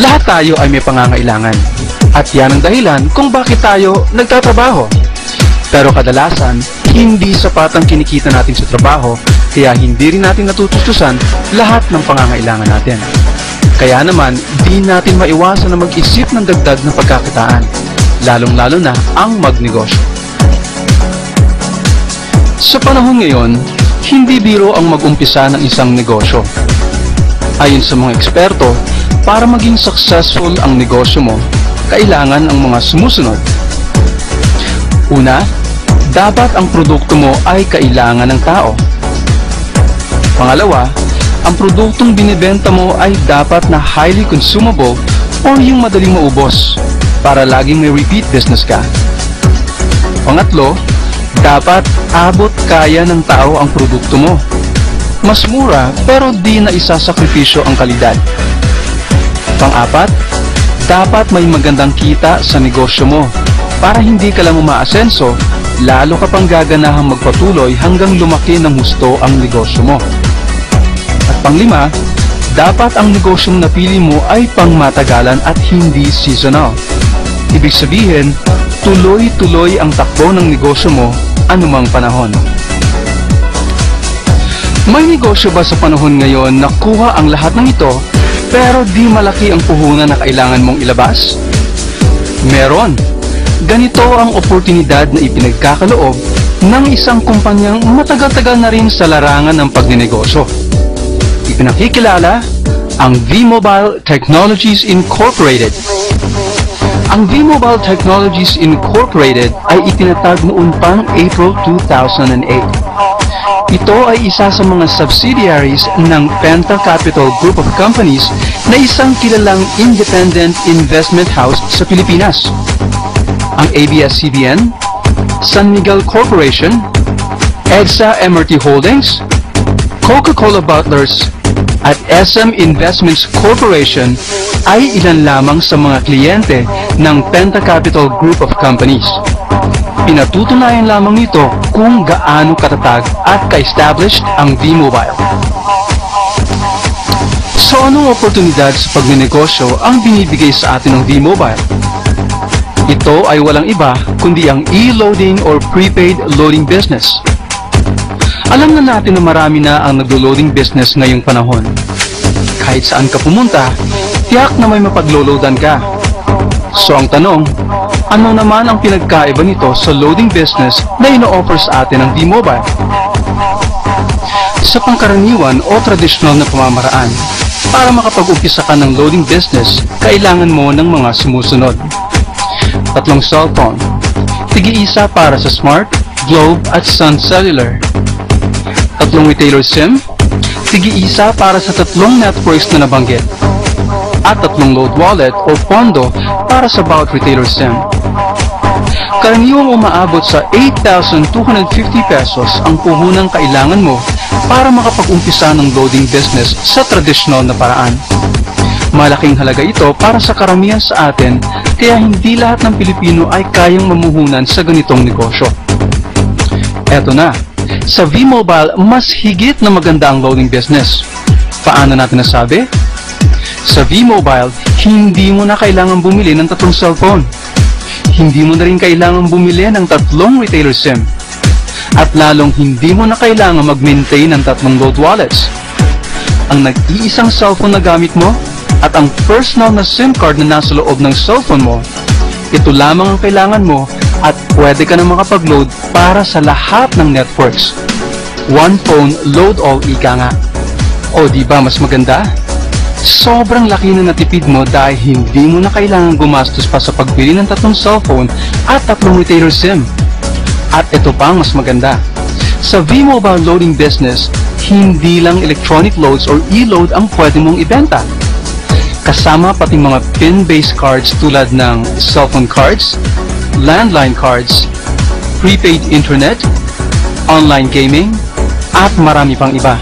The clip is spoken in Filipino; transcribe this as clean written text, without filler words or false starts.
Lahat tayo ay may pangangailangan. At yan ang dahilan kung bakit tayo nagtatrabaho. Pero kadalasan, hindi sapat ang kinikita natin sa trabaho, kaya hindi rin natin natutustusan lahat ng pangangailangan natin. Kaya naman, di natin maiwasan na mag-isip ng dagdag na pagkakitaan, lalong-lalo na ang magnegosyo. Sa panahon ngayon, hindi biro ang mag-umpisa ng isang negosyo. Ayon sa mga eksperto, para maging successful ang negosyo mo, kailangan ang mga sumusunod. Una, dapat ang produkto mo ay kailangan ng tao. Pangalawa, ang produktong binibenta mo ay dapat na highly consumable o yung madaling maubos para laging may repeat business ka. Pangatlo, dapat abot kaya ng tao ang produkto mo. Mas mura pero di na isasakripisyo ang kalidad. Pang-apat, dapat may magandang kita sa negosyo mo para hindi ka lang umaasenso, lalo ka pang gaganahang magpatuloy hanggang lumaki ng husto ang negosyo mo. At panglima, dapat ang negosyong napili mo ay pangmatagalan at hindi seasonal. Ibig sabihin, tuloy-tuloy ang takbo ng negosyo mo anumang panahon. May negosyo ba sa panahon ngayon na kuha ang lahat ng ito pero di malaki ang puhunan na kailangan mong ilabas? Meron. Ganito ang oportunidad na ipinagkakaloob ng isang kumpanyang matagal-tagal na rin sa larangan ng pagnenegosyo. Ipinakikilala ang V-Mobile Technologies Incorporated. Ang V-Mobile Technologies Incorporated ay itinatag noon pang April 2008. Ito ay isa sa mga subsidiaries ng Penta Capital Group of Companies na isang kilalang independent investment house sa Pilipinas. Ang ABS-CBN, San Miguel Corporation, EDSA MRT Holdings, Coca-Cola Bottlers, at SM Investments Corporation ay ilan lamang sa mga kliyente ng Penta Capital Group of Companies. Pinatutunayan lamang nito kung gaano katatag at ka-established ang V-Mobile. So anong oportunidad sa pagnenegosyo ang binibigay sa atin ng V-Mobile? Ito ay walang iba kundi ang e-loading or prepaid loading business. Alam na natin na marami na ang naglo-loading business ngayong panahon. Kahit saan ka pumunta, tiyak na may mapaglo-loadan ka. So ang tanong, ano naman ang pinagkaiba nito sa loading business na ino-offer sa atin ng V-Mobile? Sa pangkaraniwan o tradisyonal na pamamaraan, para makapag-umpisa ka ng loading business, kailangan mo ng mga sumusunod. 3 cellphone, tig-iisa para sa Smart, Globe at Sun Cellular. 3 retailer SIM, tig-iisa para sa 3 networks na nabanggit. At 3 load wallet o pondo para sa bawat retailer SIM. Karaniwang umaabot sa 8,250 pesos ang puhunang kailangan mo para makapag-umpisa ng loading business sa tradisyonal na paraan. Malaking halaga ito para sa karamihan sa atin, kaya hindi lahat ng Pilipino ay kayang mamuhunan sa ganitong negosyo. Eto na, sa V-Mobile mas higit na maganda ang loading business. Paano natin nasabi? Sa V-Mobile, hindi mo na kailangan bumili ng 3 cellphone. Hindi mo na rin kailangan bumili ng 3 retailer SIM. At lalong hindi mo na kailangan mag-maintain ng 3 load wallets. Ang nag-iisang cellphone na gamit mo at ang personal na SIM card na nasa loob ng cellphone mo, ito lamang ang kailangan mo at pwede ka na makapag-load para sa lahat ng networks. One phone, load all, ika nga. O diba mas maganda? Sobrang laki na natipid mo dahil hindi mo na kailangan gumastos pa sa pagbili ng 3 cellphone at 3 retailer SIM. At ito pa ang mas maganda. Sa V-Mobile loading business, hindi lang electronic loads or e-load ang pwede mong ibenta. Kasama pati mga PIN-based cards tulad ng cellphone cards, landline cards, prepaid internet, online gaming, at marami pang iba.